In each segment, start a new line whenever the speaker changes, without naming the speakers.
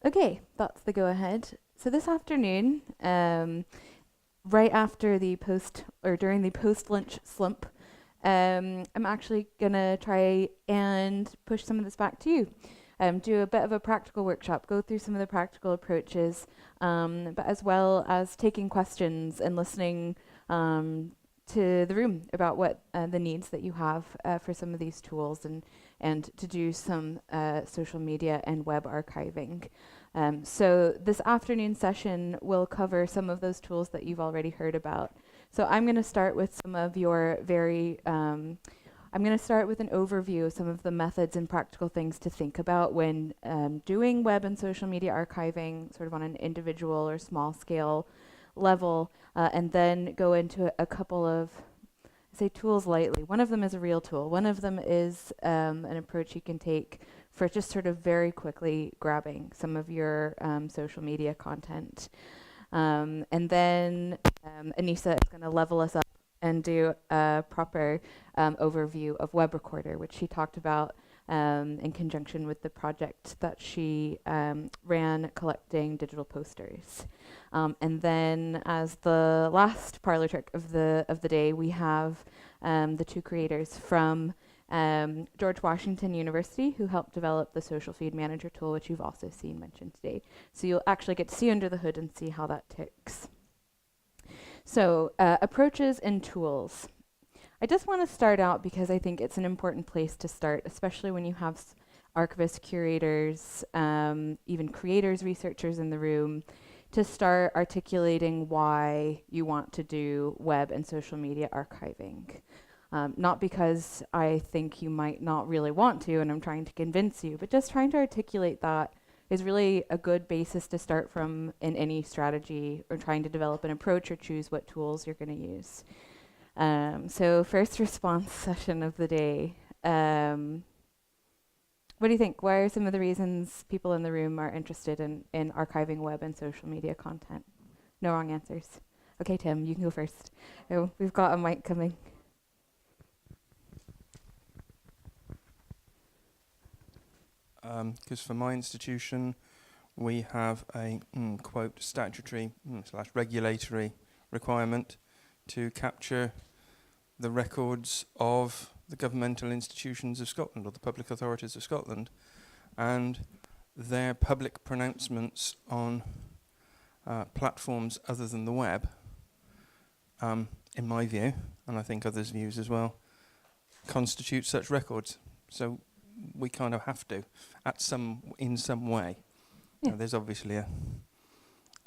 Okay, that's the go-ahead. So this afternoon, right after the post or during the post-lunch slump, I'm actually gonna try and push some of this back to you. Do a bit of a practical workshop, go through some of the practical approaches, but as well as taking questions and listening to the room about what the needs that you have for some of these tools, and to do some social media and web archiving. So this afternoon session will cover some of those tools that you've already heard about. So I'm going to start with some of your I'm going to start with an overview of some of the methods and practical things to think about when doing web and social media archiving, sort of on an individual or small scale level, and then go into a couple of, I say tools lightly. One of them is a real tool. One of them is an approach you can take for just sort of very quickly grabbing some of your social media content. And then Anissa is going to level us up and do a proper overview of Web Recorder, which she talked about in conjunction with the project that she ran collecting digital posters. And then as the last parlor trick of the day, we have the two creators from George Washington University who helped develop the Social Feed Manager tool, which you've also seen mentioned today. So you'll actually get to see under the hood and see how that ticks. So approaches and tools. I just want to start out because I think it's an important place to start, especially when you have archivists, curators, even creators, researchers in the room, to start articulating why you want to do web and social media archiving. Not because I think you might not really want to and I'm trying to convince you, but just trying to articulate that is really a good basis to start from in any strategy or trying to develop an approach or choose what tools you're going to use. So first response session of the day. What do you think? Why are some of the reasons people in the room are interested in archiving web and social media content? No wrong answers. Okay, Tim, you can go first. Oh, we've got a mic coming.
Because for my institution, we have a, quote, statutory / regulatory requirement to capture the records of the governmental institutions of Scotland, or the public authorities of Scotland, and their public pronouncements on platforms other than the web, in my view, and I think others' views as well, constitute such records. So we kind of have to, in some way.
Yeah.
There's obviously a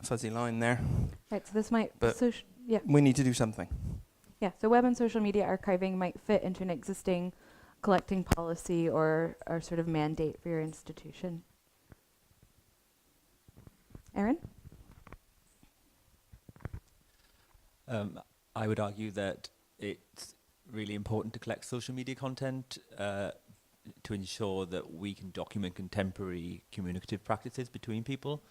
fuzzy line there.
Right, so this might,
but
yeah.
We need to do something.
Yeah, so web and social media archiving might fit into an existing collecting policy or sort of mandate for your institution. Aaron?
I would argue that it's really important to collect social media content to ensure that we can document contemporary communicative practices between people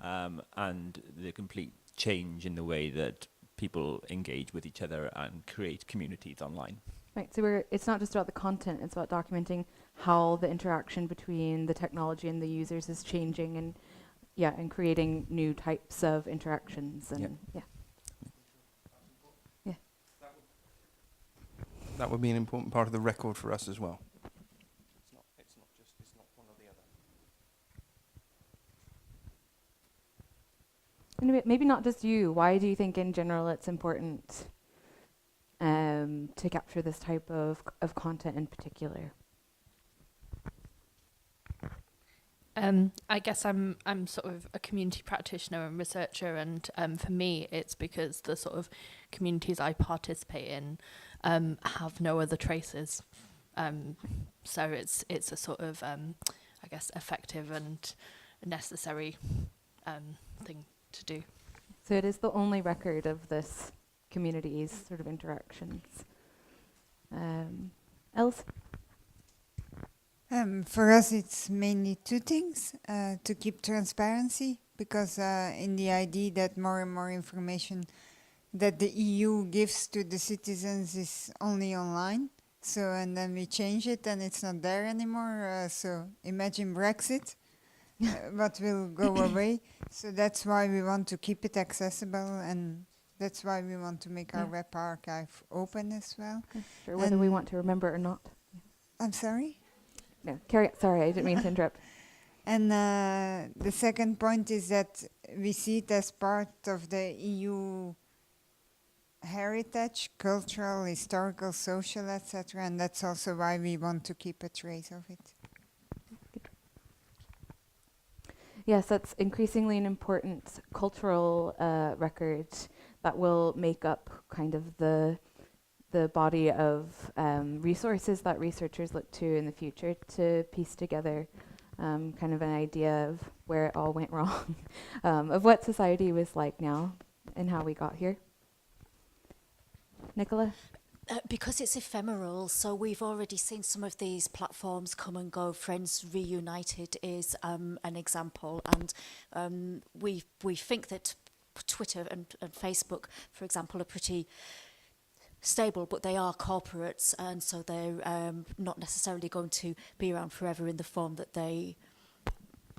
and the complete change in the way that people engage with each other and create communities online.
Right, so it's not just about the content, it's about documenting how the interaction between the technology and the users is changing and creating new types of interactions and yeah.
That would be an important part of the record for us as well. It's not one or the other.
And maybe not just you. Why do you think in general it's important to capture this type of content in particular?
I guess I'm sort of a community practitioner and researcher, and for me it's because the sort of communities I participate in have no other traces. So it's a sort of I guess effective and necessary thing to do.
So it is the only record of this community's sort of interactions. Els?
For us, it's mainly two things. To keep transparency, because in the idea that more and more information that the EU gives to the citizens is only online. So, and then we change it and it's not there anymore. So imagine Brexit. what will go away. So that's why we want to keep it accessible, and that's why we want to make our
Yeah.
web archive open as well.
Sure, whether we
And-
want to remember or not.
I'm sorry?
No, carry. Sorry, I didn't mean to interrupt.
And the second point is that we see it as part of the EU heritage, cultural, historical, social, etc. And that's also why we want to keep a trace of it.
Yes, that's increasingly an important cultural record that will make up kind of the body of resources that researchers look to in the future to piece together kind of an idea of where it all went wrong, of what society was like now and how we got here. Nicola?
Because it's ephemeral, so we've already seen some of these platforms come and go. Friends Reunited is an example, and we think that Twitter and Facebook, for example, are pretty stable, but they are corporates, and so they're not necessarily going to be around forever in the form that they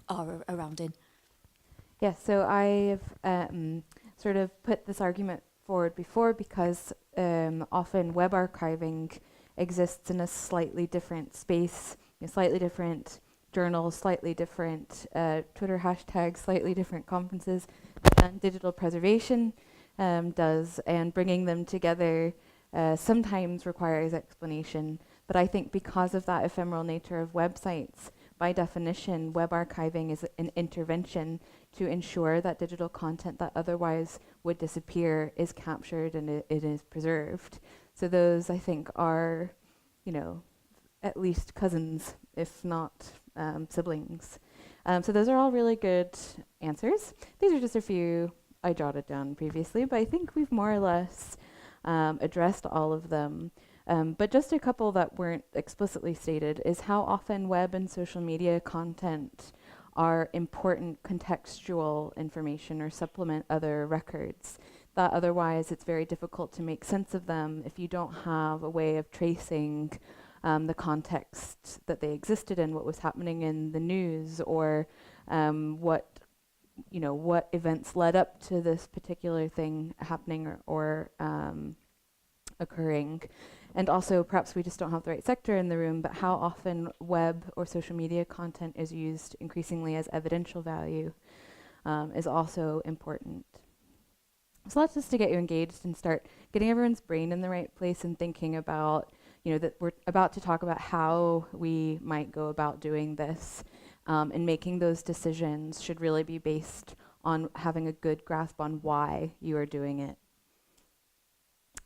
are around in.
Yes, so I've sort of put this argument forward before because often web archiving exists in a slightly different space, slightly different journals, slightly different Twitter hashtags, slightly different conferences than digital preservation does, and bringing them together sometimes requires explanation. But I think because of that ephemeral nature of websites, by definition, web archiving is an intervention to ensure that digital content that otherwise would disappear is captured and it is preserved. So those, I think, are, at least cousins, if not siblings. So those are all really good answers. These are just a few I jotted down previously, but I think we've more or less addressed all of them. But just a couple that weren't explicitly stated is how often web and social media content are important contextual information or supplement other records, that otherwise it's very difficult to make sense of them if you don't have a way of tracing the context that they existed in, what was happening in the news, or what events led up to this particular thing happening or occurring. And also, perhaps we just don't have the right sector in the room, but how often web or social media content is used increasingly as evidential value is also important. So that's just to get you engaged and start getting everyone's brain in the right place and thinking about, that we're about to talk about how we might go about doing this. And making those decisions should really be based on having a good grasp on why you are doing it.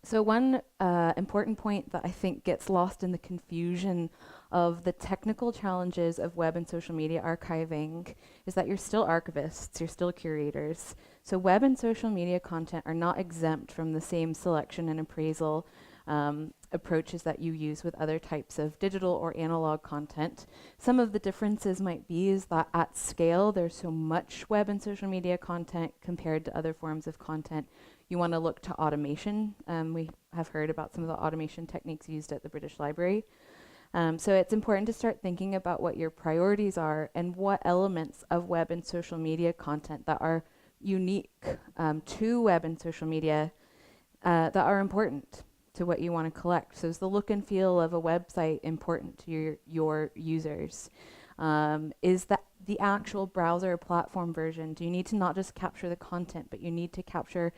So one important point that I think gets lost in the confusion of the technical challenges of web and social media archiving is that you're still archivists, you're still curators. So web and social media content are not exempt from the same selection and appraisal approaches that you use with other types of digital or analog content. Some of the differences might be is that at scale there's so much web and social media content compared to other forms of content. You want to look to automation. We have heard about some of the automation techniques used at the British Library. So it's important to start thinking about what your priorities are and what elements of web and social media content that are unique to web and social media that are important to what you want to collect. So is the look and feel of a website important to your users? Is that the actual browser platform version? Do you need to not just capture the content, but you need to capture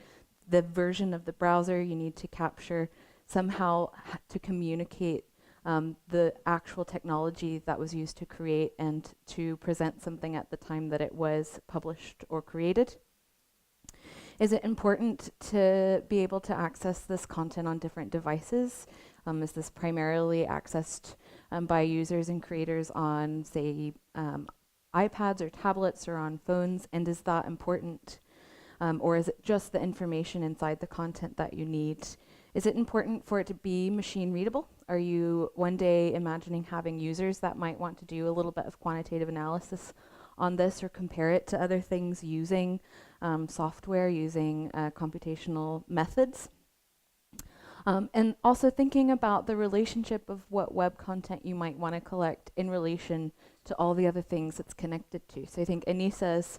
the version of the browser? You need to capture somehow to communicate the actual technology that was used to create and to present something at the time that it was published or created. Is it important to be able to access this content on different devices? Is this primarily accessed by users and creators on, say, iPads or tablets or on phones? And is that important? Or is it just the information inside the content that you need? Is it important for it to be machine readable? Are you one day imagining having users that might want to do a little bit of quantitative analysis on this or compare it to other things using software, using computational methods? And also thinking about the relationship of what web content you might want to collect in relation to all the other things it's connected to. So I think Anissa's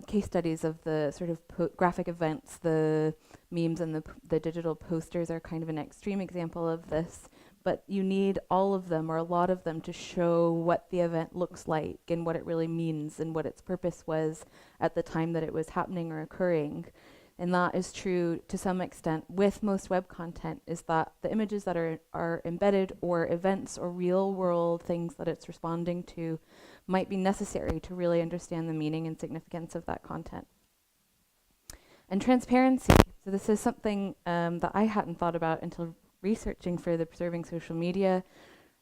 case studies of the sort of graphic events, the memes and the digital posters are kind of an extreme example of this, but you need all of them or a lot of them to show what the event looks like and what it really means and what its purpose was at the time that it was happening or occurring. And that is true to some extent with most web content, is that the images that are embedded or events or real world things that it's responding to might be necessary to really understand the meaning and significance of that content. And transparency. So this is something that I hadn't thought about until researching for the Preserving Social Media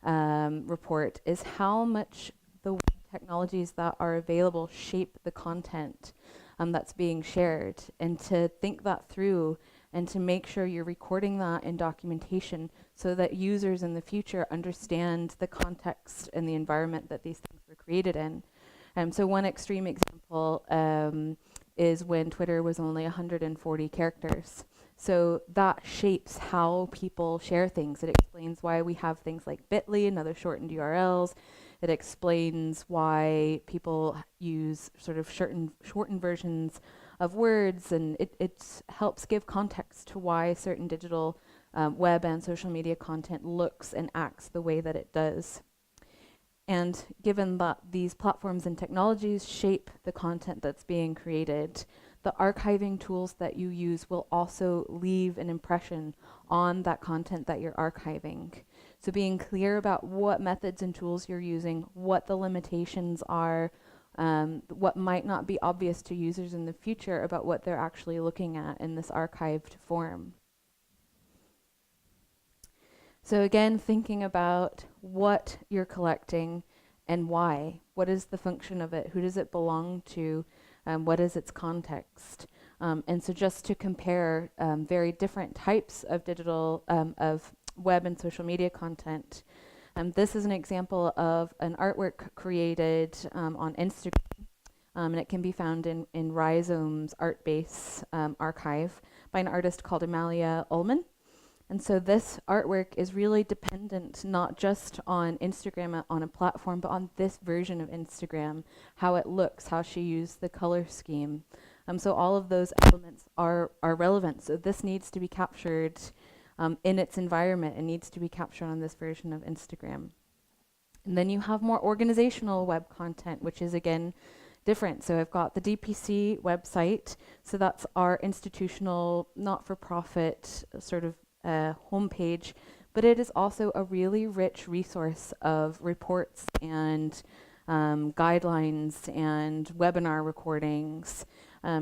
report, is how much the technologies that are available shape the content that's being shared, and to think that through and to make sure you're recording that in documentation so that users in the future understand the context and the environment that these things were created in. So one extreme example is when Twitter was only 140 characters. So that shapes how people share things. It explains why we have things like bit.ly and other shortened URLs. It explains why people use sort of shortened versions of words, and it helps give context to why certain digital web and social media content looks and acts the way that it does. And given that these platforms and technologies shape the content that's being created, the archiving tools that you use will also leave an impression on that content that you're archiving. So being clear about what methods and tools you're using, what the limitations are, what might not be obvious to users in the future about what they're actually looking at in this archived form. So again, thinking about what you're collecting and why. What is the function of it? Who does it belong to? What is its context? And so just to compare very different types of digital, of web and social media content. This is an example of an artwork created on Instagram, and it can be found in Rhizome's Artbase archive by an artist called Amalia Ullman. And so this artwork is really dependent not just on Instagram on a platform, but on this version of Instagram, how it looks, how she used the color scheme. So all of those elements are relevant. So this needs to be captured in its environment. It needs to be captured on this version of Instagram. And then you have more organizational web content, which is again different. So I've got the DPC website. So that's our institutional, not-for-profit sort of homepage, but it is also a really rich resource of reports and guidelines and webinar recordings.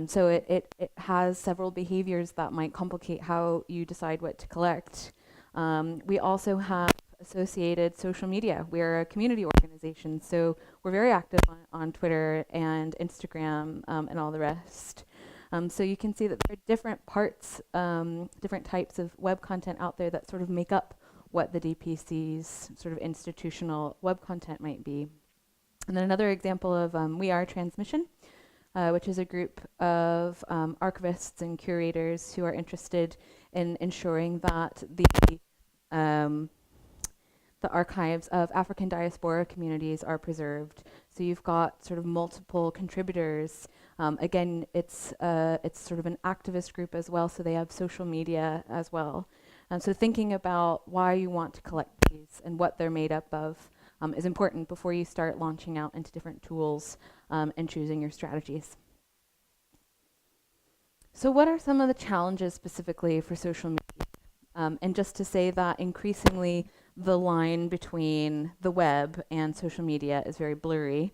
So it has several behaviors that might complicate how you decide what to collect. We also have associated social media. We're a community organization, so we're very active on Twitter and Instagram and all the rest. So you can see that there are different parts, different types of web content out there that sort of make up what the DPC's sort of institutional web content might be. And then another example of We Are Transmission, which is a group of archivists and curators who are interested in ensuring that the archives of African diaspora communities are preserved. So you've got sort of multiple contributors. Again, it's sort of an activist group as well, so they have social media as well. So thinking about why you want to collect these and what they're made up of is important before you start launching out into different tools and choosing your strategies. So what are some of the challenges specifically for social media? And just to say that increasingly the line between the web and social media is very blurry.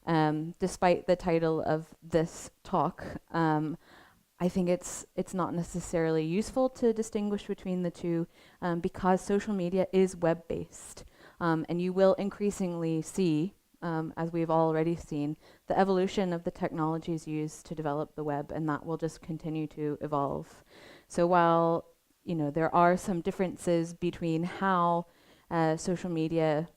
Despite the title of this talk, I think it's not necessarily useful to distinguish between the two because social media is web-based. And you will increasingly see, as we've already seen, the evolution of the technologies used to develop the web, and that will just continue to evolve. So while there are some differences between how social media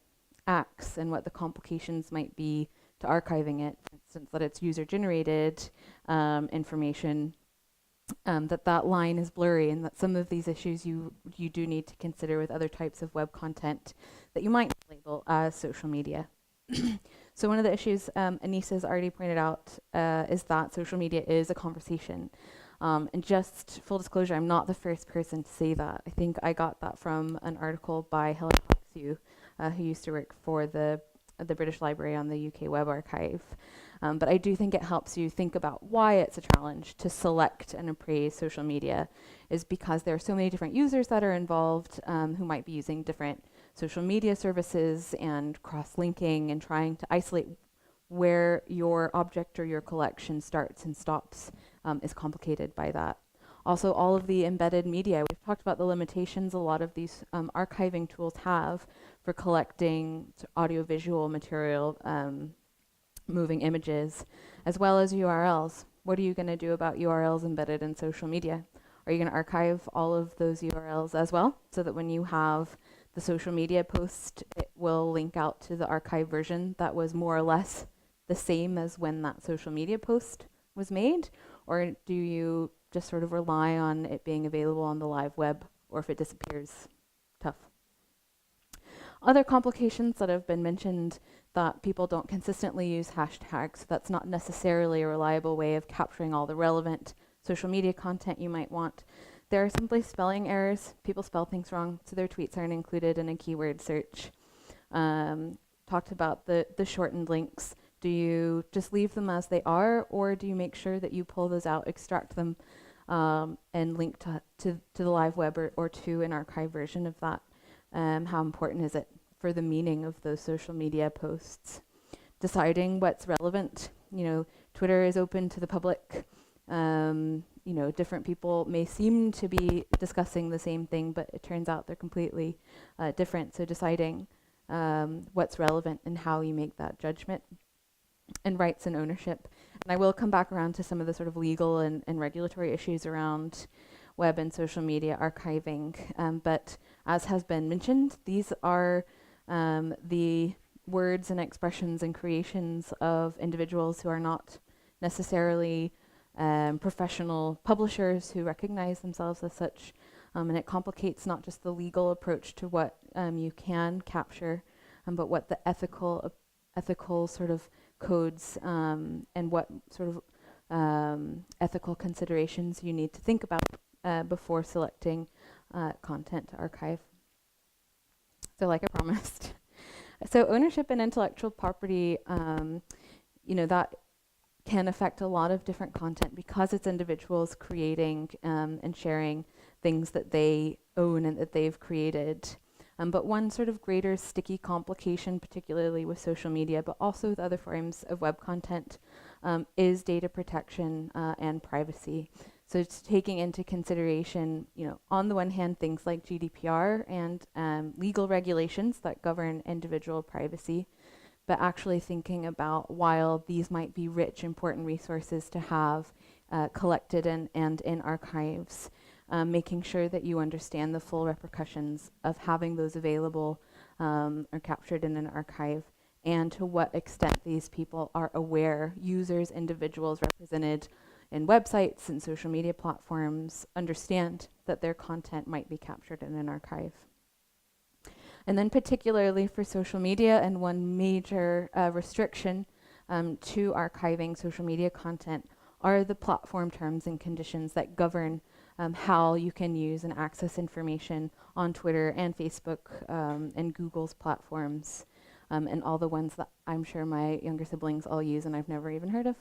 acts and what the complications might be to archiving it, for instance, that it's user-generated information, that line is blurry, and that some of these issues you do need to consider with other types of web content that you might label as social media. So one of the issues Anissa's already pointed out is that social media is a conversation. And just full disclosure, I'm not the first person to say that. I think I got that from an article by Helen Hawksu, who used to work for the British Library on the UK Web Archive. But I do think it helps you think about why it's a challenge to select and appraise social media, is because there are so many different users that are involved who might be using different social media services and cross-linking and trying to isolate where your object or your collection starts and stops is complicated by that. Also, all of the embedded media, we've talked about the limitations a lot of these archiving tools have for collecting audiovisual material, moving images, as well as URLs. What are you going to do about URLs embedded in social media? Are you going to archive all of those URLs as well, so that when you have the social media post, it will link out to the archive version that was more or less the same as when that social media post was made? Or do you just sort of rely on it being available on the live web, or if it disappears? Tough. Other complications that have been mentioned, that people don't consistently use hashtags. That's not necessarily a reliable way of capturing all the relevant social media content you might want. There are simply spelling errors. People spell things wrong, so their tweets aren't included in a keyword search. Talked about the shortened links. Do you just leave them as they are, or do you make sure that you pull those out, extract them, and link to the live web or to an archive version of that? How important is it for the meaning of those social media posts? Deciding what's relevant. You know, Twitter is open to the public. You know, different people may seem to be discussing the same thing, but it turns out they're completely different. So deciding what's relevant and how you make that judgment. And rights and ownership. And I will come back around to some of the sort of legal and regulatory issues around web and social media archiving. But as has been mentioned, these are the words and expressions and creations of individuals who are not necessarily professional publishers who recognize themselves as such. And it complicates not just the legal approach to what you can capture, but what the ethical sort of codes and what sort of ethical considerations you need to think about before selecting content to archive. So like I promised. So ownership and intellectual property, you know, that can affect a lot of different content because it's individuals creating and sharing things that they own and that they've created. But one sort of greater sticky complication, particularly with social media, but also with other forms of web content, is data protection and privacy. So it's taking into consideration, you know, on the one hand, things like GDPR and legal regulations that govern individual privacy, but actually thinking about, while these might be rich, important resources to have collected and in archives, making sure that you understand the full repercussions of having those available or captured in an archive, and to what extent these people are aware, users, individuals represented in websites and social media platforms, understand that their content might be captured in an archive. And then particularly for social media, and one major restriction to archiving social media content are the platform terms and conditions that govern how you can use and access information on Twitter and Facebook and Google's platforms, and all the ones that I'm sure my younger siblings all use and I've never even heard of.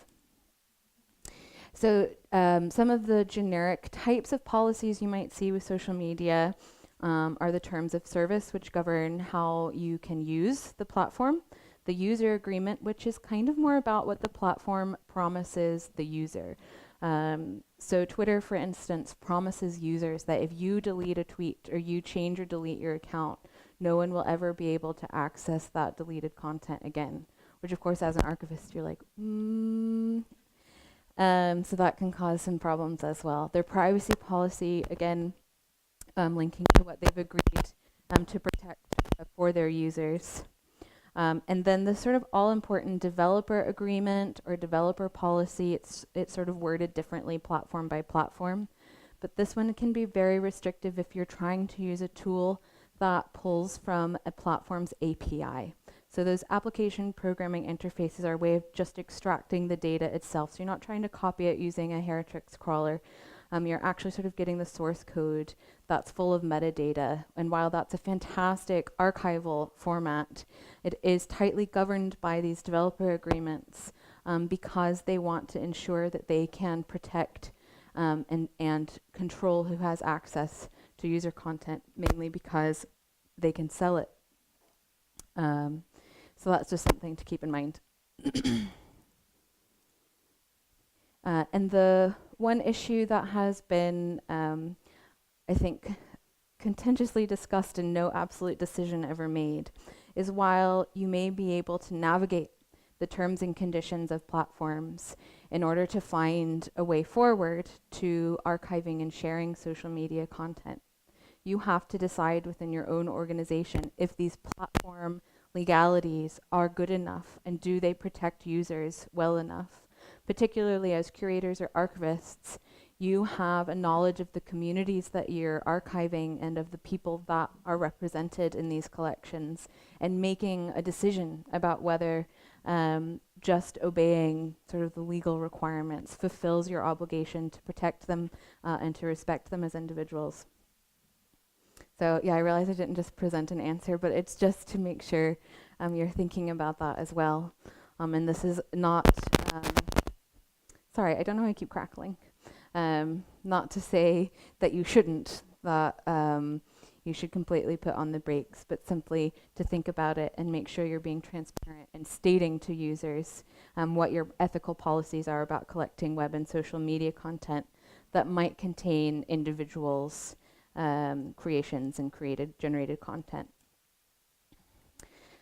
So some of the generic types of policies you might see with social media are the terms of service, which govern how you can use the platform. The user agreement, which is kind of more about what the platform promises the user. So Twitter, for instance, promises users that if you delete a tweet or you change or delete your account, no one will ever be able to access that deleted content again, which of course as an archivist you're like, so that can cause some problems as well. Their privacy policy, again, linking to what they've agreed to protect for their users. And then the sort of all-important developer agreement or developer policy, it's sort of worded differently platform by platform. But this one can be very restrictive if you're trying to use a tool that pulls from a platform's API. So those application programming interfaces are a way of just extracting the data itself. So you're not trying to copy it using a HTTrack crawler. You're actually sort of getting the source code that's full of metadata. And while that's a fantastic archival format, it is tightly governed by these developer agreements because they want to ensure that they can protect and control who has access to user content, mainly because they can sell it. So that's just something to keep in mind. And the one issue that has been, I think, contentiously discussed and no absolute decision ever made is while you may be able to navigate the terms and conditions of platforms in order to find a way forward to archiving and sharing social media content, you have to decide within your own organization if these platform legalities are good enough and do they protect users well enough. Particularly as curators or archivists, you have a knowledge of the communities that you're archiving and of the people that are represented in these collections, and making a decision about whether just obeying sort of the legal requirements fulfills your obligation to protect them and to respect them as individuals. So yeah, I realize I didn't just present an answer, but it's just to make sure you're thinking about that as well. And this is not, sorry, I don't know why I keep crackling. Not to say that you shouldn't, that you should completely put on the brakes, but simply to think about it and make sure you're being transparent and stating to users what your ethical policies are about collecting web and social media content that might contain individuals' creations and generated content.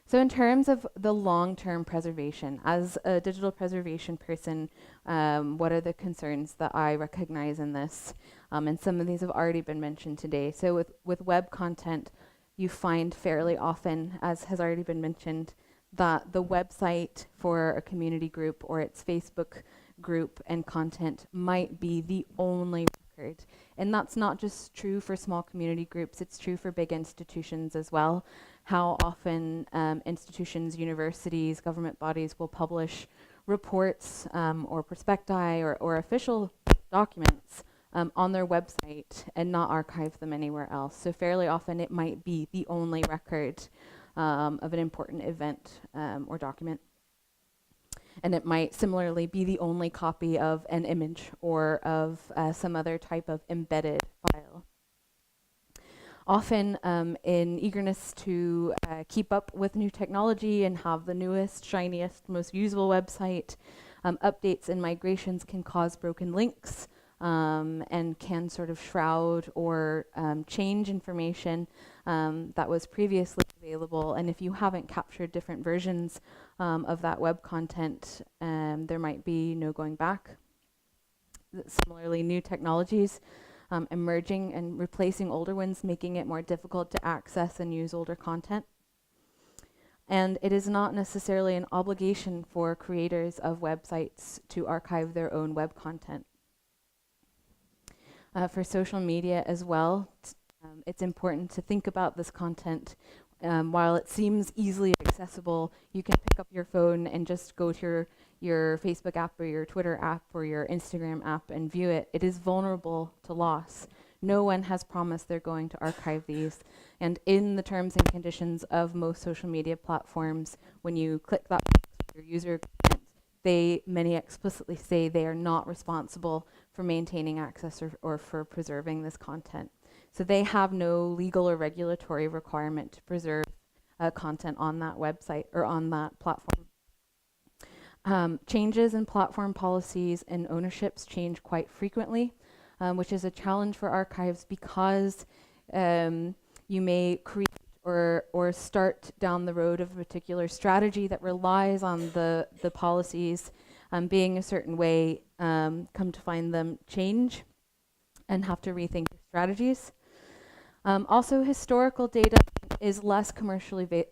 So in terms of the long-term preservation, as a digital preservation person, what are the concerns that I recognize in this? And some of these have already been mentioned today. So with web content, you find fairly often, as has already been mentioned, that the website for a community group or its Facebook group and content might be the only record. And that's not just true for small community groups, it's true for big institutions as well. How often institutions, universities, government bodies will publish reports or prospecti or official documents on their website and not archive them anywhere else. So fairly often it might be the only record of an important event or document. And it might similarly be the only copy of an image or of some other type of embedded file. Often in eagerness to keep up with new technology and have the newest, shiniest, most usable website, updates and migrations can cause broken links and can sort of shroud or change information that was previously available. And if you haven't captured different versions of that web content, there might be no going back. Similarly, new technologies emerging and replacing older ones, making it more difficult to access and use older content. And it is not necessarily an obligation for creators of websites to archive their own web content. For social media as well, it's important to think about this content. While it seems easily accessible, you can pick up your phone and just go to your Facebook app or your Twitter app or your Instagram app and view it. It is vulnerable to loss. No one has promised they're going to archive these. And in the terms and conditions of most social media platforms, when you click that box for your user agreement, many explicitly say they are not responsible for maintaining access or for preserving this content. So they have no legal or regulatory requirement to preserve content on that website or on that platform. Changes in platform policies and ownerships change quite frequently, which is a challenge for archives because you may create or start down the road of a particular strategy that relies on the policies being a certain way, come to find them change and have to rethink your strategies. Also, historical data is less commercially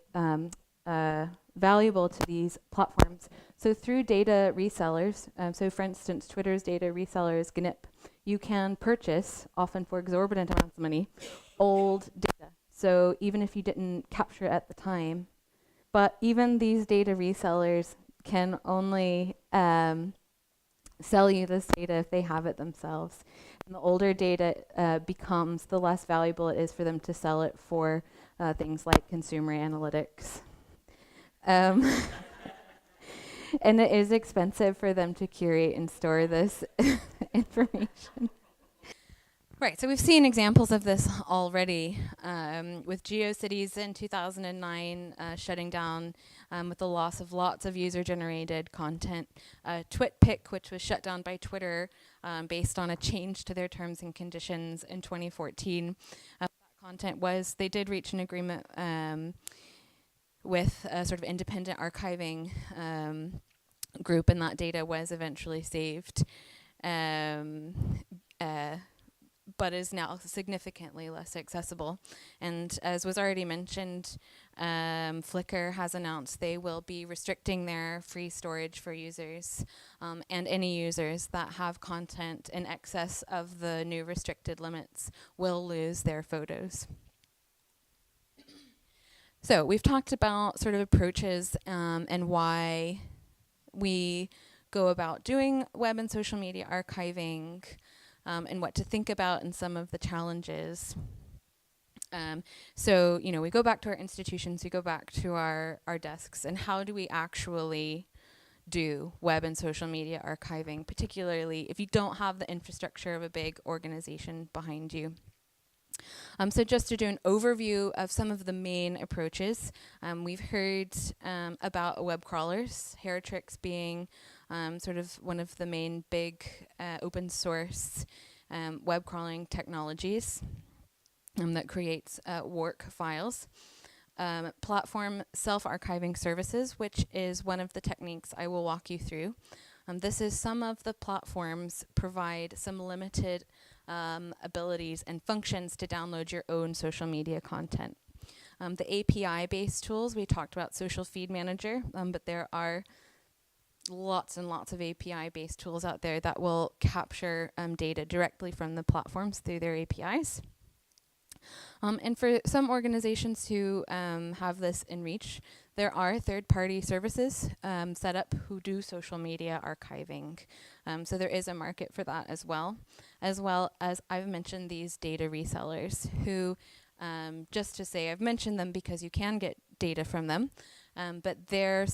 valuable to these platforms. So through data resellers, so for instance, Twitter's data resellers, GNIP, you can purchase, often for exorbitant amounts of money, old data. So even if you didn't capture it at the time, But even these data resellers can only sell you this data if they have it themselves. And the older data becomes, the less valuable it is for them to sell it for things like consumer analytics. And it is expensive for them to curate and store this information. Right, so we've seen examples of this already with GeoCities in 2009 shutting down with the loss of lots of user-generated content. TwitPic, which was shut down by Twitter based on a change to their terms and conditions in 2014. That content was, they did reach an agreement with a sort of independent archiving group, and that data was eventually saved. But is now significantly less accessible. And as was already mentioned, Flickr has announced they will be restricting their free storage for users, and any users that have content in excess of the new restricted limits will lose their photos. So we've talked about sort of approaches and why we go about doing web and social media archiving, and what to think about and some of the challenges. So, you know, we go back to our institutions, we go back to our desks, and how do we actually do web and social media archiving, particularly if you don't have the infrastructure of a big organization behind you. So just to do an overview of some of the main approaches, we've heard about web crawlers, HTTrack being sort of one of the main big open source web crawling technologies that creates work files. Platform self-archiving services, which is one of the techniques I will walk you through. This is some of the platforms provide some limited abilities and functions to download your own social media content. The API-based tools, we talked about Social Feed Manager, but there are lots and lots of API-based tools out there that will capture data directly from the platforms through their APIs. And for some organizations who have this in reach, there are third-party services set up who do social media archiving. So there is a market for that as well as I've mentioned these data resellers who, just to say, I've mentioned them because you can get data from them, but their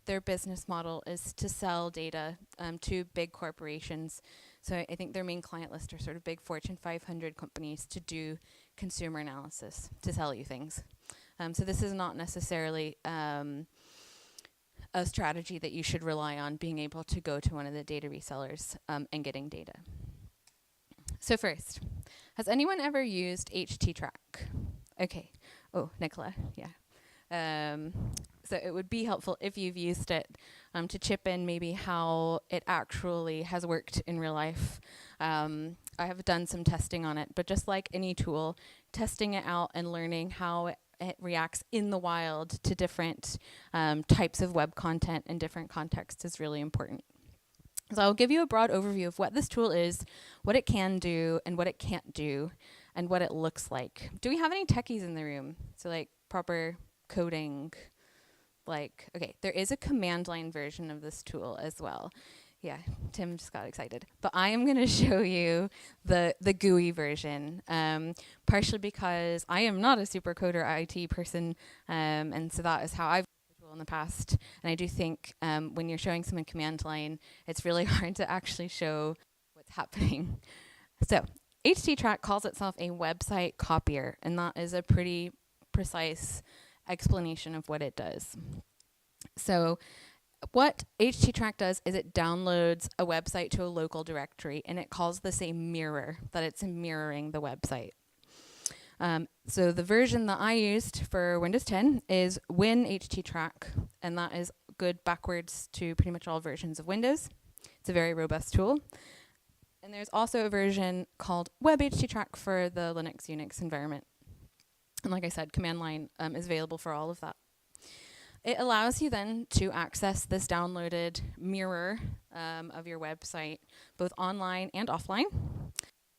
their business model is to sell data to big corporations. So I think their main client list are sort of big Fortune 500 companies to do consumer analysis, to sell you things. So this is not necessarily a strategy that you should rely on, being able to go to one of the data resellers and getting data. So first, has anyone ever used HTTrack? Okay. Oh, Nicola, yeah. So it would be helpful if you've used it to chip in maybe how it actually has worked in real life. I have done some testing on it, but just like any tool, testing it out and learning how it reacts in the wild to different types of web content in different contexts is really important. So I'll give you a broad overview of what this tool is, what it can do, and what it can't do, and what it looks like. Do we have any techies in the room? So like proper coding, like, okay, there is a command line version of this tool as well. Yeah, Tim just got excited. But I am going to show you the GUI version, partially because I am not a super coder IT person, and so that is how I've used the tool in the past. And I do think when you're showing someone command line, it's really hard to actually show what's happening. So HTTrack calls itself a website copier, and that is a pretty precise explanation of what it does. So what HTTrack does is it downloads a website to a local directory, and it calls this a mirror, that it's mirroring the website. So the version that I used for Windows 10 is WinHTTrack, and that is good backwards to pretty much all versions of Windows. It's a very robust tool. And there's also a version called WebHTTrack for the Linux Unix environment. And like I said, command line is available for all of that. It allows you then to access this downloaded mirror of your website, both online and offline.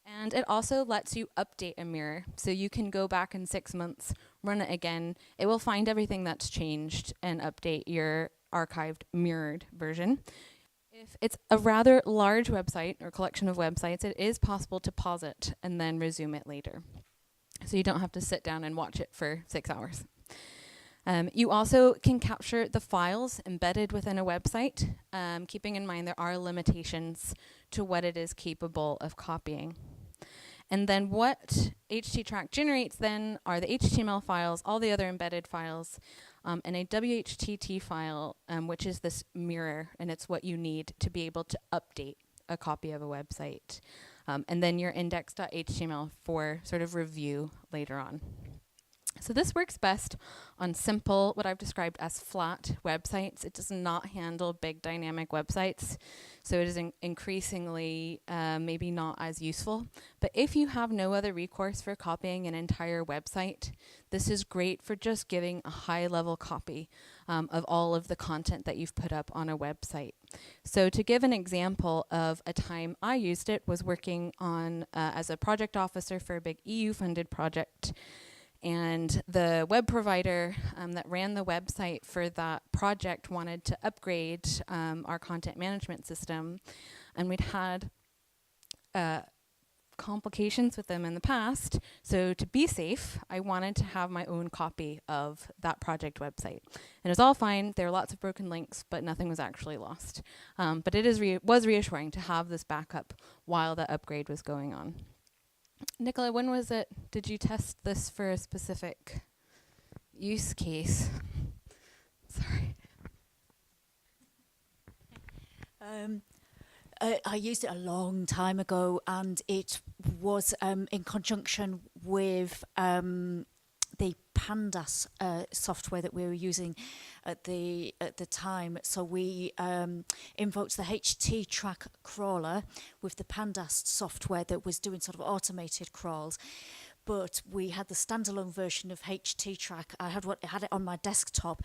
And it also lets you update a mirror. So you can go back in 6 months, run it again, it will find everything that's changed and update your archived mirrored version. If it's a rather large website or collection of websites, it is possible to pause it and then resume it later. So you don't have to sit down and watch it for 6 hours. You also can capture the files embedded within a website, keeping in mind there are limitations to what it is capable of copying. And then what HTTrack generates then are the HTML files, all the other embedded files, and a WHTT file, which is this mirror, and it's what you need to be able to update a copy of a website. And then your index.html for sort of review later on. So this works best on simple, what I've described as flat websites. It does not handle big dynamic websites, so it is increasingly maybe not as useful. But if you have no other recourse for copying an entire website, this is great for just giving a high-level copy of all of the content that you've put up on a website. So to give an example of a time I used it was working on as a project officer for a big EU-funded project. And the web provider that ran the website for that project wanted to upgrade our content management system. And we'd had complications with them in the past. So to be safe, I wanted to have my own copy of that project website. And it was all fine. There were lots of broken links, but nothing was actually lost. But it was reassuring to have this backup while the upgrade was going on. Nicola, when was it? Did you test this for a specific use case? Sorry.
I used it a long time ago, and it was in conjunction with the Pandas software that we were using at the time. So we invoked the HTTrack crawler with the Pandas software that was doing sort of automated crawls. But we had the standalone version of HTTrack. I had it on my desktop,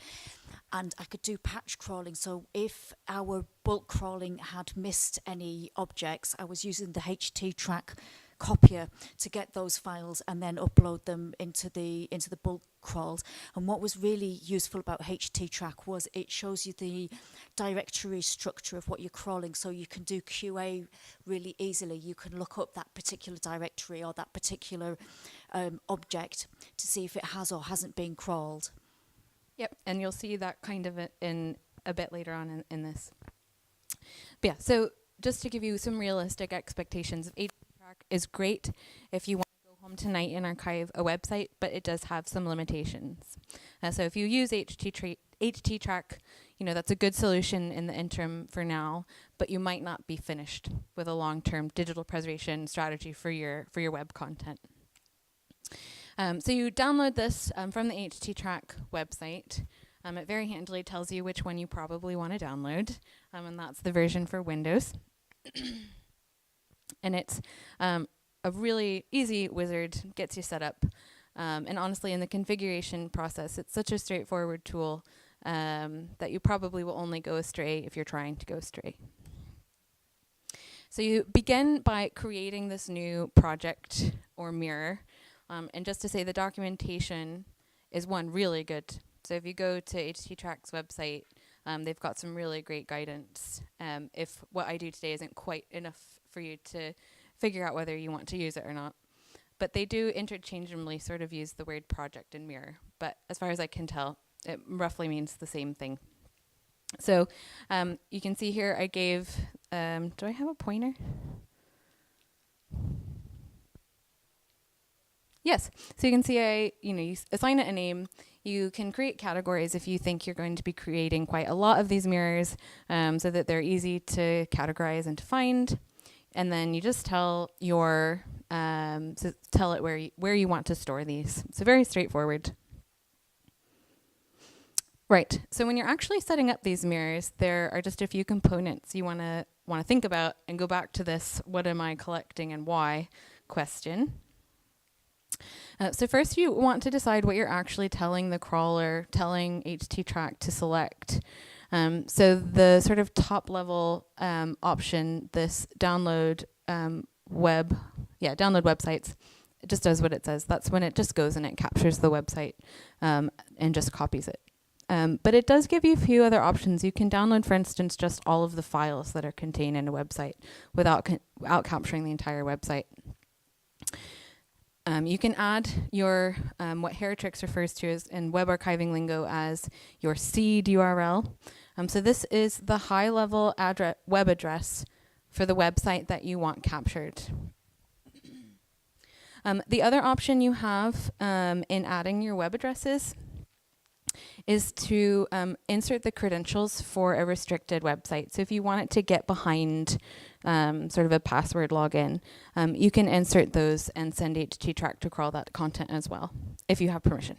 and I could do patch crawling. So if our bulk crawling had missed any objects, I was using the HTTrack copier to get those files and then upload them into the bulk crawls. And what was really useful about HTTrack was it shows you the directory structure of what you're crawling, so you can do QA really easily. You can look up that particular directory or that particular object to see if it has or hasn't been crawled.
Yep, and you'll see that kind of in a bit later on in this. But yeah, so just to give you some realistic expectations, HTTrack is great if you want to go home tonight and archive a website, but it does have some limitations. So if you use HTTrack, that's a good solution in the interim for now, but you might not be finished with a long-term digital preservation strategy for your web content. So you download this from the HTTrack website. It very handily tells you which one you probably want to download, and that's the version for Windows. And it's a really easy wizard, gets you set up. And honestly, in the configuration process, it's such a straightforward tool that you probably will only go astray if you're trying to go astray. So you begin by creating this new project or mirror. And just to say, the documentation is really good. So if you go to HTTrack's website, they've got some really great guidance. If what I do today isn't quite enough for you to figure out whether you want to use it or not. But they do interchangeably sort of use the word project and mirror. But as far as I can tell, it roughly means the same thing. So you can see here I gave, do I have a pointer? Yes, so you can see you assign it a name. You can create categories if you think you're going to be creating quite a lot of these mirrors so that they're easy to categorize and to find. And then you just tell your, tell it where you want to store these. So very straightforward. Right, so when you're actually setting up these mirrors, there are just a few components you want to think about and go back to this what am I collecting and why question. So first you want to decide what you're actually telling the crawler, telling HTTrack to select. So the sort of top level option, this download websites, it just does what it says. That's when it just goes and it captures the website and just copies it. But it does give you a few other options. You can download, for instance, just all of the files that are contained in a website without capturing the entire website. You can add your, what HTTrack refers to as in web archiving lingo as your seed URL. So this is the high-level web address for the website that you want captured. The other option you have in adding your web addresses is to insert the credentials for a restricted website. So if you want it to get behind sort of a password login, you can insert those and send HTTrack to crawl that content as well, if you have permission.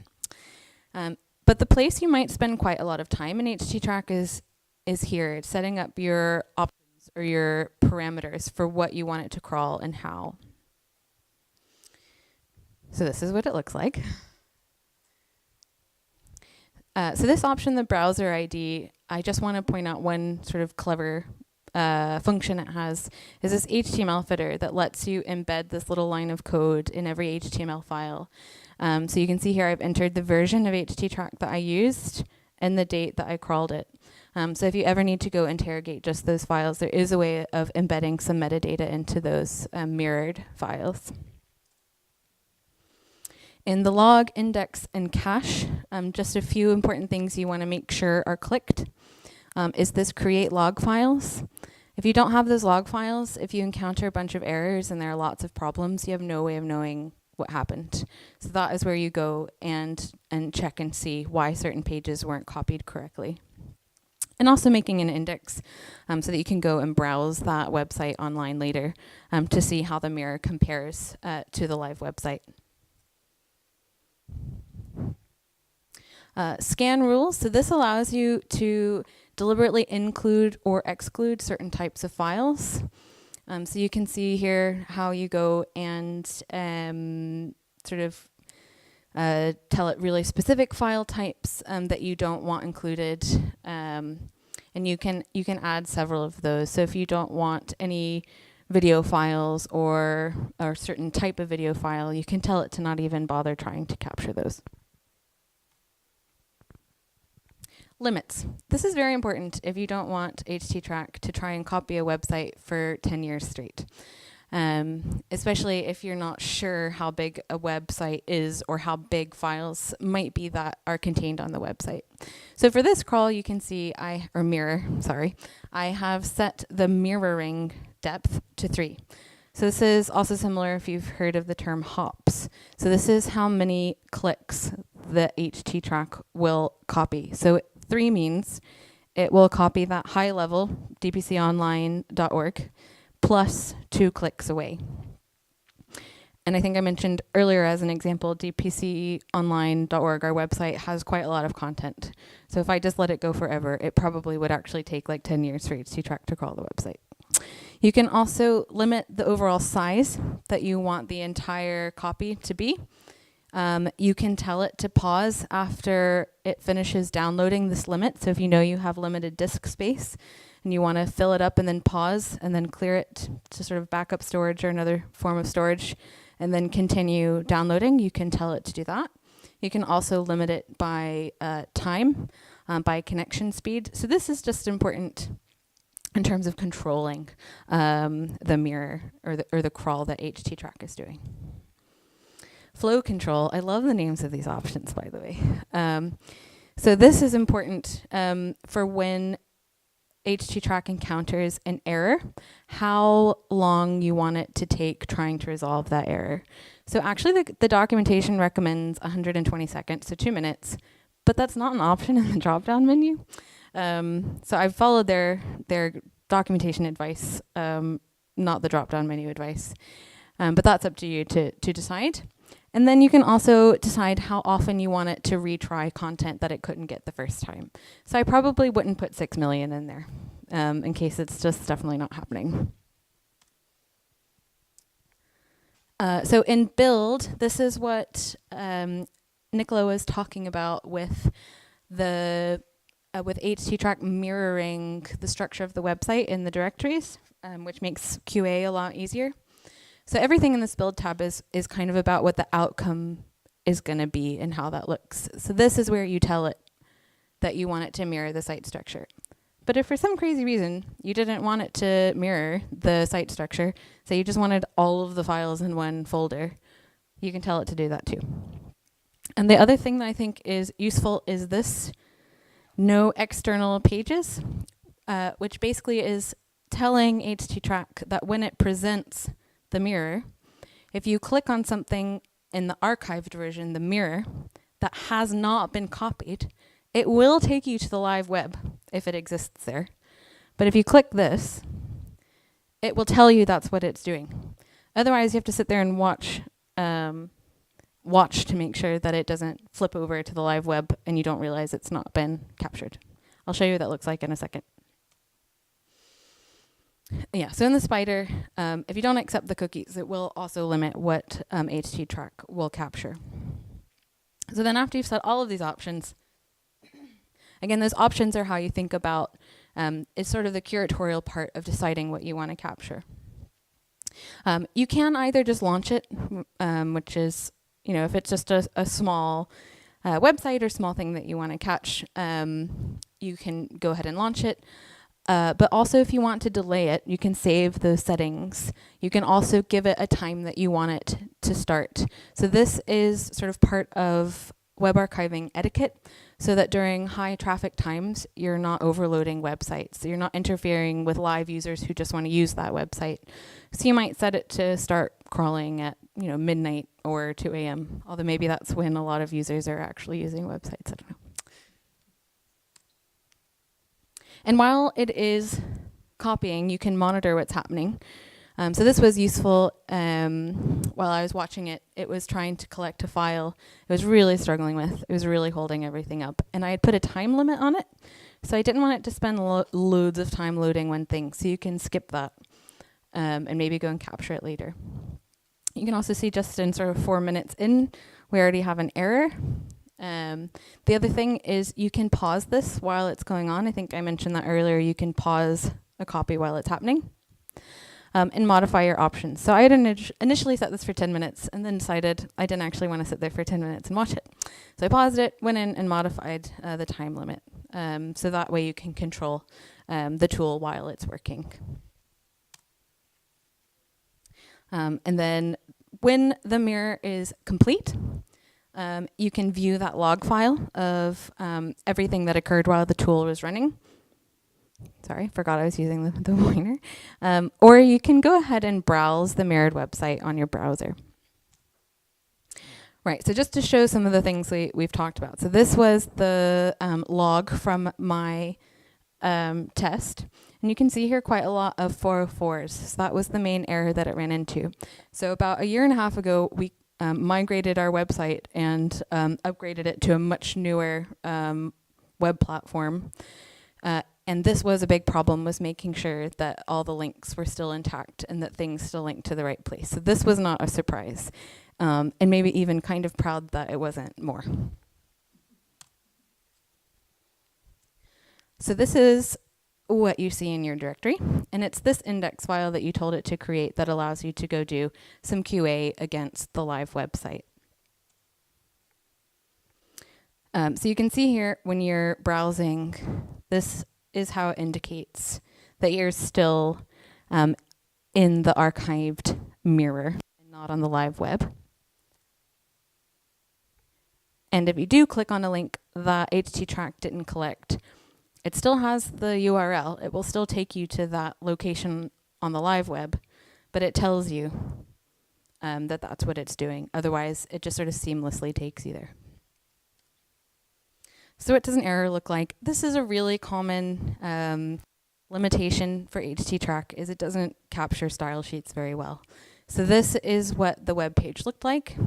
But the place you might spend quite a lot of time in HTTrack is here. It's setting up your options or your parameters for what you want it to crawl and how. So this is what it looks like. So this option, the browser ID, I just want to point out one sort of clever function it has, is this HTML footer that lets you embed this little line of code in every HTML file. So you can see here I've entered the version of HTTrack that I used and the date that I crawled it. So if you ever need to go interrogate just those files, there is a way of embedding some metadata into those mirrored files. In the log, index, and cache, just a few important things you want to make sure are clicked. Is this create log files? If you don't have those log files, if you encounter a bunch of errors and there are lots of problems, you have no way of knowing what happened. So that is where you go and check and see why certain pages weren't copied correctly. And also making an index so that you can go and browse that website online later to see how the mirror compares to the live website. Scan rules. So this allows you to deliberately include or exclude certain types of files. So you can see here how you go and sort of tell it really specific file types that you don't want included. And you can add several of those. So if you don't want any video files or certain type of video file, you can tell it to not even bother trying to capture those. Limits. This is very important if you don't want HTTrack to try and copy a website for 10 years straight. Especially if you're not sure how big a website is or how big files might be that are contained on the website. So for this crawl, you can see I have set the mirroring depth to 3. So this is also similar if you've heard of the term hops. So this is how many clicks the HTTrack will copy. So 3 means it will copy that high level dpconline.org plus 2 clicks away. And I think I mentioned earlier as an example, dpconline.org, our website, has quite a lot of content. So if I just let it go forever, it probably would actually take like 10 years for HTTrack to crawl the website. You can also limit the overall size that you want the entire copy to be. You can tell it to pause after it finishes downloading this limit. So if you know you have limited disk space and you want to fill it up and then pause and then clear it to sort of backup storage or another form of storage and then continue downloading, you can tell it to do that. You can also limit it by time, by connection speed. So this is just important in terms of controlling the mirror or the crawl that HTTrack is doing. Flow control. I love the names of these options, by the way. So this is important for when HTTrack encounters an error, how long you want it to take trying to resolve that error. So actually the documentation recommends 120 seconds, so 2 minutes, but that's not an option in the drop-down menu. So I've followed their documentation advice, not the drop-down menu advice. But that's up to you to decide. And then you can also decide how often you want it to retry content that it couldn't get the first time. So I probably wouldn't put 6 million in there in case it's just definitely not happening. So in build, this is what Nicola was talking about with the with HTTrack mirroring the structure of the website in the directories, which makes QA a lot easier. So everything in this build tab is kind of about what the outcome is going to be and how that looks. So this is where you tell it that you want it to mirror the site structure. But if for some crazy reason you didn't want it to mirror the site structure, say you just wanted all of the files in one folder, you can tell it to do that too. And the other thing that I think is useful is this no external pages, which basically is telling HTTrack that when it presents the mirror, if you click on something in the archived version, the mirror, that has not been copied, it will take you to the live web if it exists there. But if you click this, it will tell you that's what it's doing. Otherwise, you have to sit there and watch to make sure that it doesn't flip over to the live web and you don't realize it's not been captured. I'll show you what that looks like in a second. Yeah, so in the spider, if you don't accept the cookies, it will also limit what HTTrack will capture. So then after you've set all of these options, again, those options are how you think about, it's sort of the curatorial part of deciding what you want to capture. You can either just launch it, which is, if it's just a small website or small thing that you want to catch, you can go ahead and launch it. But also if you want to delay it, you can save those settings. You can also give it a time that you want it to start. So this is sort of part of web archiving etiquette, so that during high traffic times, you're not overloading websites. So you're not interfering with live users who just want to use that website. So you might set it to start crawling at midnight or 2 a.m., although maybe that's when a lot of users are actually using websites, I don't know. And while it is copying, you can monitor what's happening. So this was useful while I was watching it. It was trying to collect a file it was really struggling with. It was really holding everything up. And I had put a time limit on it. So I didn't want it to spend loads of time loading one thing. So you can skip that and maybe go and capture it later. You can also see just in sort of 4 minutes in, we already have an error. The other thing is you can pause this while it's going on. I think I mentioned that earlier. You can pause a copy while it's happening. And modify your options. So I had initially set this for 10 minutes and then decided I didn't actually want to sit there for 10 minutes and watch it. So I paused it, went in and modified the time limit. So that way you can control the tool while it's working. And then when the mirror is complete, you can view that log file of everything that occurred while the tool was running. Sorry, forgot I was using the pointer. Or you can go ahead and browse the mirrored website on your browser. Right, so just to show some of the things we've talked about. So this was the log from my test. And you can see here quite a lot of 404s. So that was the main error that it ran into. So about 1.5 years ago, we migrated our website and upgraded it to a much newer web platform. And this was a big problem, was making sure that all the links were still intact and that things still linked to the right place. So this was not a surprise. And maybe even kind of proud that it wasn't more. So this is what you see in your directory. And it's this index file that you told it to create that allows you to go do some QA against the live website. So you can see here when you're browsing, this is how it indicates that you're still in the archived mirror and not on the live web. And if you do click on a link that HTTrack didn't collect, it still has the URL. It will still take you to that location on the live web, but it tells you that that's what it's doing. Otherwise, it just sort of seamlessly takes you there. So what does an error look like? This is a really common limitation for HTTrack, is it doesn't capture style sheets very well. So this is what the web page looked like.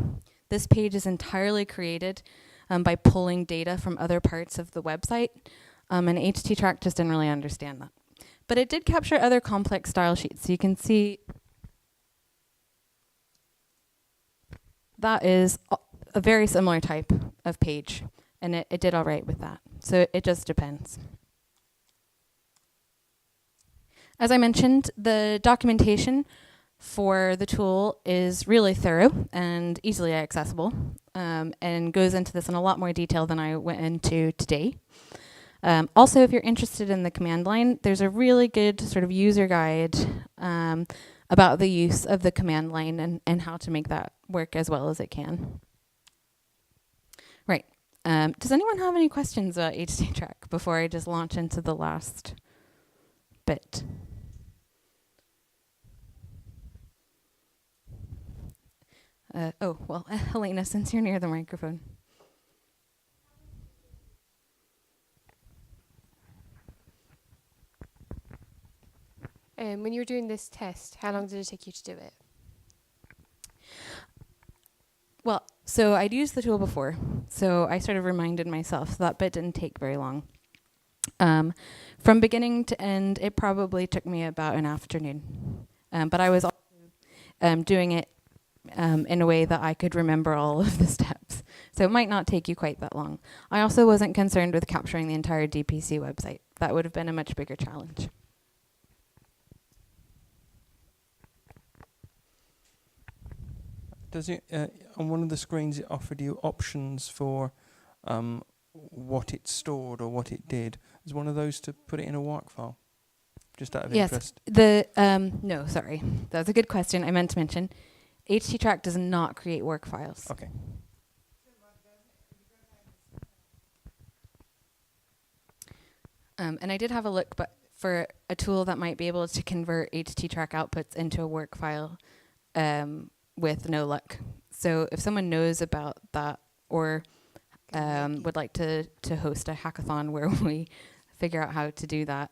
This page is entirely created by pulling data from other parts of the website, and HTTrack just didn't really understand that. But it did capture other complex style sheets. So you can see that is a very similar type of page. And it did all right with that. So it just depends. As I mentioned, the documentation for the tool is really thorough and easily accessible, and goes into this in a lot more detail than I went into today. Also, if you're interested in the command line, there's a really good sort of user guide about the use of the command line and how to make that work as well as it can. Right. Does anyone have any questions about HTTrack before I just launch into the last bit? Well, Helena, since you're near the microphone.
When you were doing this test, how long did it take you to do it?
Well, so I'd used the tool before, so I sort of reminded myself that bit didn't take very long. From beginning to end, it probably took me about an afternoon. But I was also doing it in a way that I could remember all of the steps. So it might not take you quite that long. I also wasn't concerned with capturing the entire DPC website. That would have been a much bigger challenge.
Does it, on one of the screens, it offered you options for what it stored or what it did? Is one of those to put it in a WARC file? Just out of interest.
No, sorry. That's a good question. I meant to mention, HTTrack does not create work files.
Okay.
And I did have a look, but for a tool that might be able to convert HTTrack outputs into a work file with no luck. So if someone knows about that or would like to host a hackathon where we figure out how to do that,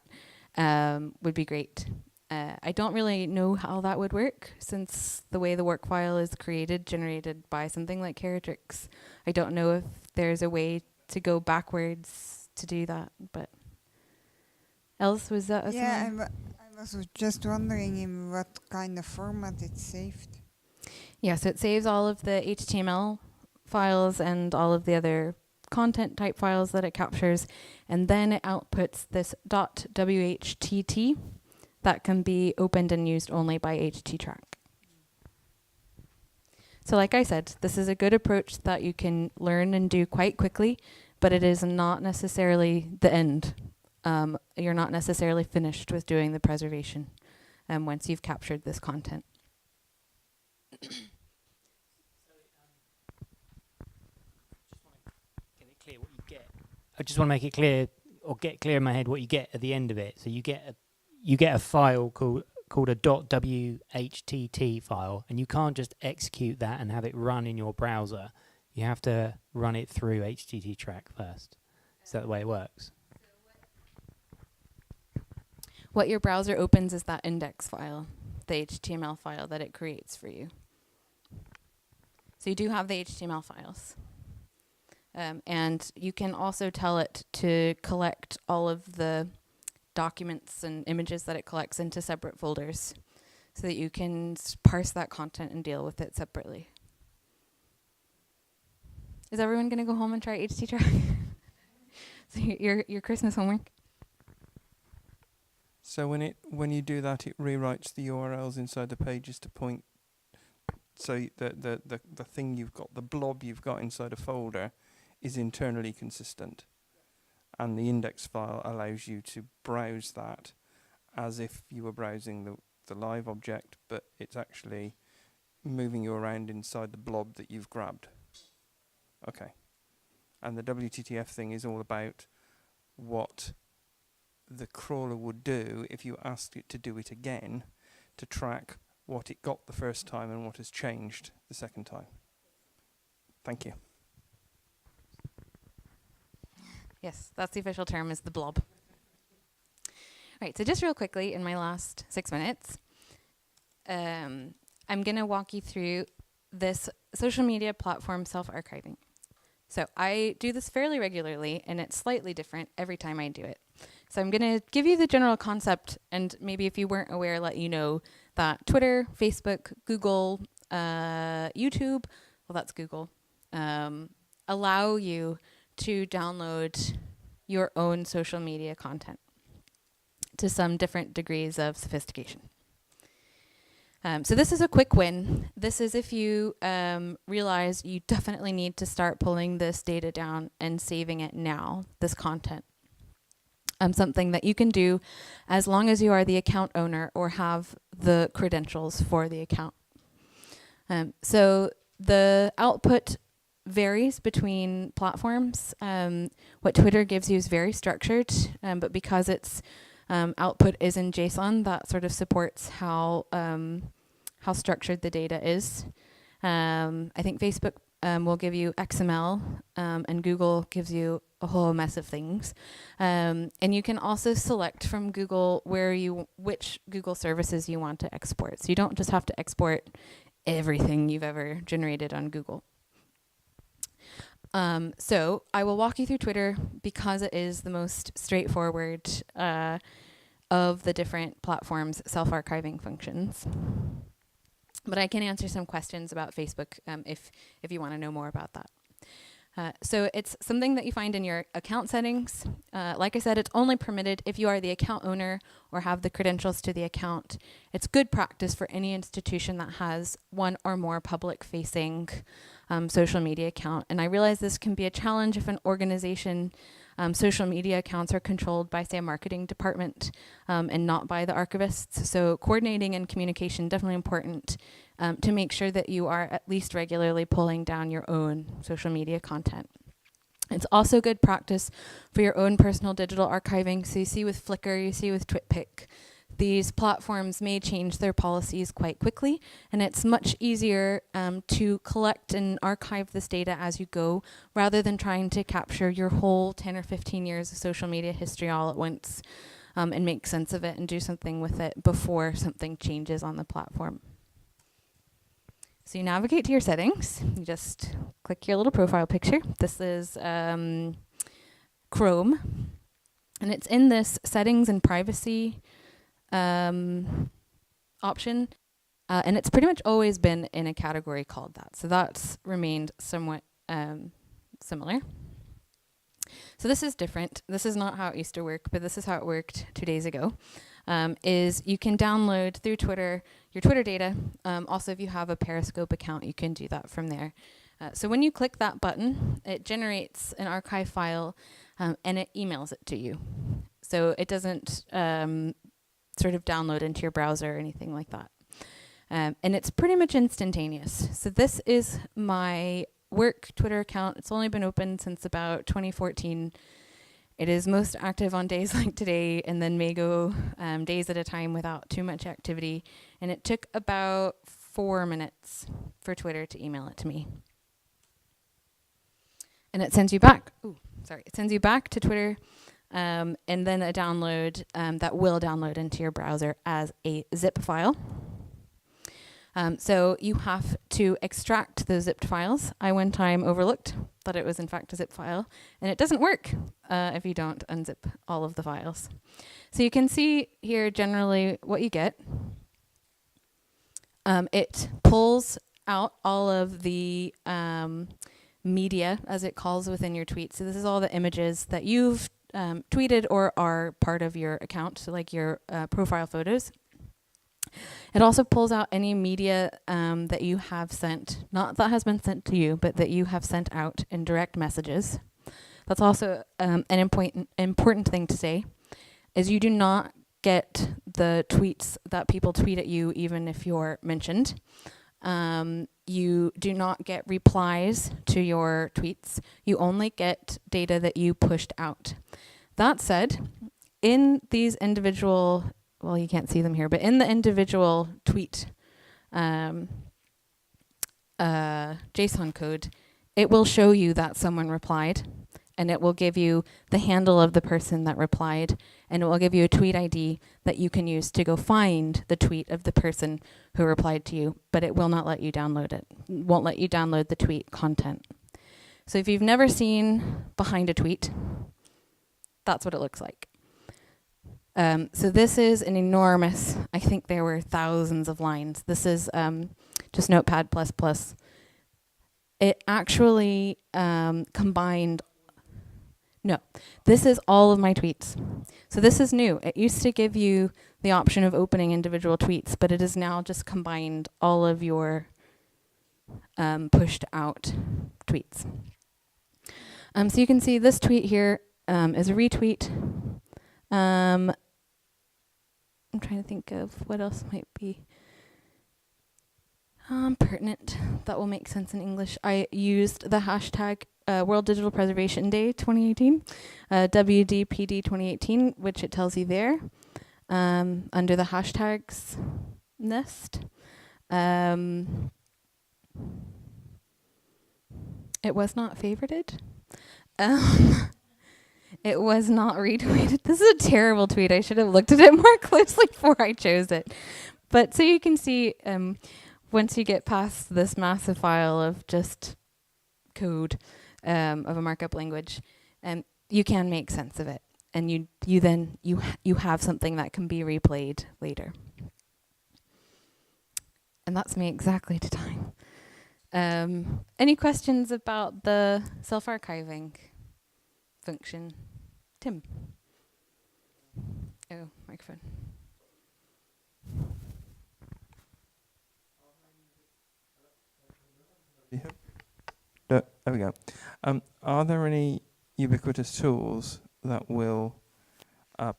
would be great. I don't really know how that would work, since the way the work file is generated by something like HTTrack. I don't know if there's a way to go backwards to do that, but else was that?
Yeah, I was just wondering in what kind of format it's saved.
Yeah, so it saves all of the HTML files and all of the other content type files that it captures, and then it outputs this .whtt that can be opened and used only by HTTrack. So like I said, this is a good approach that you can learn and do quite quickly, but it is not necessarily the end. You're not necessarily finished with doing the preservation once you've captured this content.
I just want to make it clear, or get clear in my head what you get at the end of it. So you get a file called a .whtt file, and you can't just execute that and have it run in your browser. You have to run it through HTTrack first. Is that the way it works?
What your browser opens is that index file, the HTML file that it creates for you. So you do have the HTML files. And you can also tell it to collect all of the documents and images that it collects into separate folders so that you can parse that content and deal with it separately. Is everyone going to go home and try HTTrack? So your Christmas homework?
So when you do that, it rewrites the URLs inside the pages to point. So the thing you've got, the blob you've got inside a folder, is internally consistent, and the index file allows you to browse that as if you were browsing the live object, but it's actually moving you around inside the blob that you've grabbed. Okay. And the WTTF thing is all about what the crawler would do if you asked it to do it again, to track what it got the first time and what has changed the second time. Thank you.
Yes, that's the official term, is the blob. Right, so just real quickly, in my last 6 minutes, I'm going to walk you through this social media platform self-archiving. So I do this fairly regularly, and it's slightly different every time I do it. So I'm going to give you the general concept, and maybe if you weren't aware, let you know that Twitter, Facebook, Google, YouTube, well, that's Google, allow you to download your own social media content to some different degrees of sophistication. So this is a quick win. This is if you realize you definitely need to start pulling this data down and saving it now, this content. Something that you can do as long as you are the account owner or have the credentials for the account. So the output varies between platforms. What Twitter gives you is very structured, but because its output is in JSON, that sort of supports how structured the data is. I think Facebook will give you XML, and Google gives you a whole mess of things. And you can also select from Google which Google services you want to export. So you don't just have to export everything you've ever generated on Google. So I will walk you through Twitter because it is the most straightforward of the different platforms' self-archiving functions. But I can answer some questions about Facebook if you want to know more about that. So it's something that you find in your account settings. Like I said, it's only permitted if you are the account owner or have the credentials to the account. It's good practice for any institution that has one or more public-facing social media account. And I realize this can be a challenge if an organization social media accounts are controlled by, say, a marketing department and not by the archivists. So coordinating and communication definitely important to make sure that you are at least regularly pulling down your own social media content. It's also good practice for your own personal digital archiving. So you see with Flickr, you see with TwitPic, these platforms may change their policies quite quickly, and it's much easier to collect and archive this data as you go, rather than trying to capture your whole 10 or 15 years of social media history all at once and make sense of it and do something with it before something changes on the platform. So you navigate to your settings. You just click your little profile picture. This is Chrome, and it's in this settings and privacy option, and it's pretty much always been in a category called that. So that's remained somewhat similar. So this is different. This is not how it used to work, but this is how it worked 2 days ago. Is you can download through Twitter your Twitter data. Also, if you have a Periscope account, you can do that from there. So when you click that button, it generates an archive file and it emails it to you. So it doesn't sort of download into your browser or anything like that. And it's pretty much instantaneous. So this is my work Twitter account. It's only been open since about 2014. It is most active on days like today, and then may go days at a time without too much activity. And it took about 4 minutes for Twitter to email it to me. And it sends you back. It sends you back to Twitter, and then a download that will download into your browser as a zip file. So you have to extract those zipped files. I one time overlooked that it was in fact a zip file, and it doesn't work if you don't unzip all of the files. So you can see here generally what you get. It pulls out all of the media, as it calls within your tweet. So this is all the images that you've tweeted or are part of your account, so like your profile photos. It also pulls out any media that you have sent, not that has been sent to you, but that you have sent out in direct messages. That's also an important thing to say, is you do not get the tweets that people tweet at you even if you're mentioned. You do not get replies to your tweets. You only get data that you pushed out. That said, in these individual, well, you can't see them here, but in the individual tweet JSON code, it will show you that someone replied, and it will give you the handle of the person that replied, and it will give you a tweet ID that you can use to go find the tweet of the person who replied to you, but it will not let you download it. It won't let you download the tweet content. So if you've never seen behind a tweet, that's what it looks like. So this is an enormous, I think there were thousands of lines. This is just Notepad++. It actually combined, no, this is all of my tweets. So this is new. It used to give you the option of opening individual tweets, but it has now just combined all of your pushed out tweets. So you can see this tweet here is a retweet. I'm trying to think of what else might be pertinent that will make sense in English. I used the hashtag World Digital Preservation Day 2018, WDPD 2018, which it tells you there under the hashtags list. It was not favorited. It was not retweeted. This is a terrible tweet. I should have looked at it more closely before I chose it. But so you can see, once you get past this massive file of just code of a markup language, you can make sense of it, and you then have something that can be replayed later. And that's me exactly to time. Any questions about the self-archiving function? Tim. Oh, microphone.
There we go. Are there any ubiquitous tools that will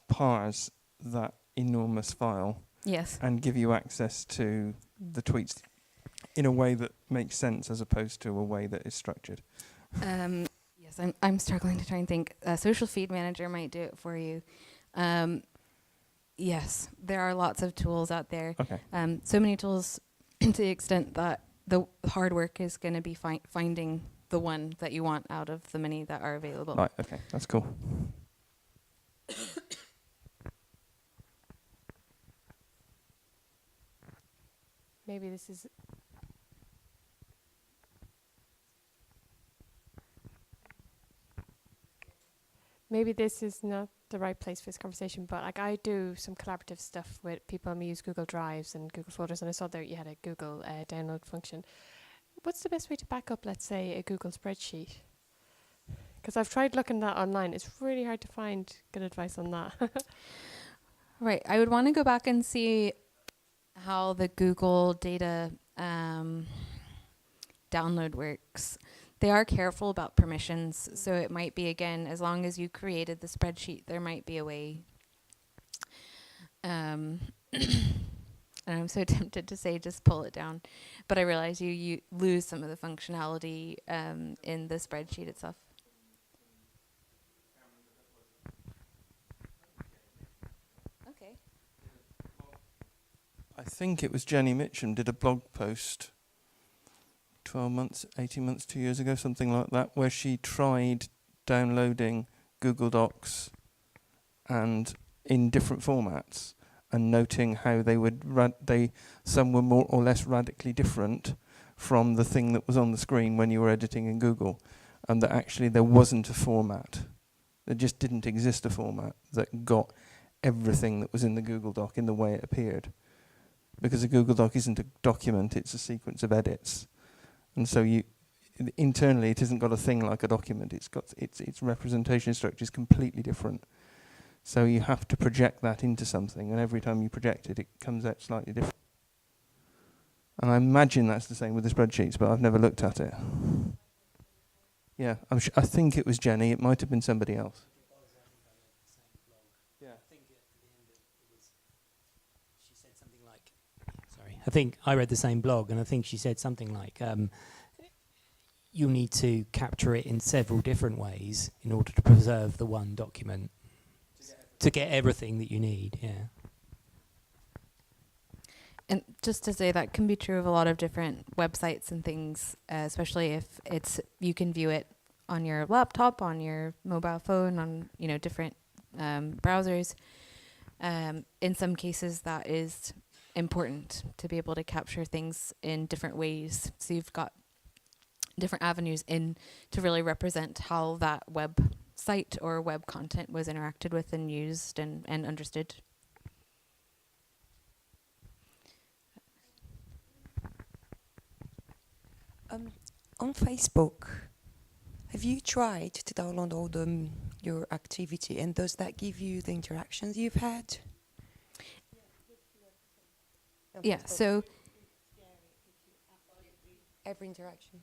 parse that enormous file
Yes.
and give you access to the tweets in a way that makes sense as opposed to a way that is structured?
Yes, I'm struggling to try and think. Social Feed Manager might do it for you. Yes, there are lots of tools out there.
Okay.
So many tools to the extent that the hard work is going to be finding the one that you want out of the many that are available.
Right, okay, that's cool.
Maybe this is not the right place for this conversation, but like I do some collaborative stuff with people, and we use Google Drives and Google Photos, and I saw there you had a Google download function. What's the best way to back up, let's say, a Google spreadsheet? Because I've tried looking that online. It's really hard to find good advice on that.
Right. I would want to go back and see how the Google data download works. They are careful about permissions, so it might be, again, as long as you created the spreadsheet, there might be a way. And I'm so tempted to say just pull it down, but I realize you lose some of the functionality in the spreadsheet itself. Okay.
I think it was Jenny Mitchum did a blog post 12 months, 18 months, 2 years ago, something like that, where she tried downloading Google Docs and in different formats and noting how they would some were more or less radically different from the thing that was on the screen when you were editing in Google, and that actually there wasn't a format. There just didn't exist a format that got everything that was in the Google Doc in the way it appeared. Because a Google Doc isn't a document, it's a sequence of edits. And so internally it hasn't got a thing like a document. It's got its representation structure is completely different. So you have to project that into something, and every time you project it, it comes out slightly different. And I imagine that's the same with the spreadsheets, but I've never looked at it. Yeah, I think it was Jenny. It might have been somebody else.
Yeah. I think I read the same blog, and I think she said something like, you'll need to capture it in several different ways in order to preserve the one document to get everything that you need. Yeah.
And just to say, that can be true of a lot of different websites and things, especially if you can view it on your laptop, on your mobile phone, on different browsers. In some cases, that is important to be able to capture things in different ways. So you've got different avenues in to really represent how that website or web content was interacted with and used and understood.
On Facebook, have you tried to download all the your activity, and does that give you the interactions you've had?
Yeah, so
every interaction.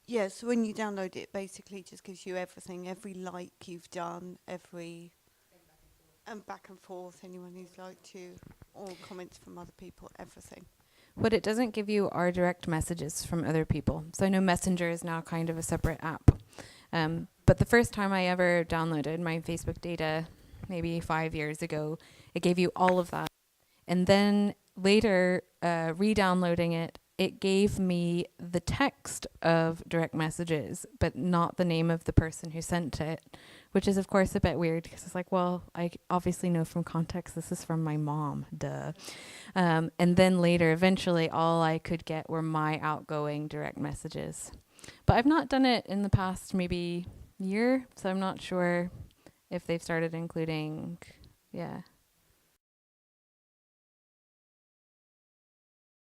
Yeah, so when you download it, basically just gives you everything, every like you've done, every and back and forth, anyone who's liked you, all comments from other people, everything.
what it doesn't give you are direct messages from other people. So I know Messenger is now kind of a separate app. But the first time I ever downloaded my Facebook data, maybe 5 years ago, it gave you all of that. And then later, re-downloading it, it gave me the text of direct messages, but not the name of the person who sent it, which is, of course, a bit weird because it's like, well, I obviously know from context this is from my mom, duh. And then later, eventually, all I could get were my outgoing direct messages. But I've not done it in the past maybe year, so I'm not sure if they've started including, yeah.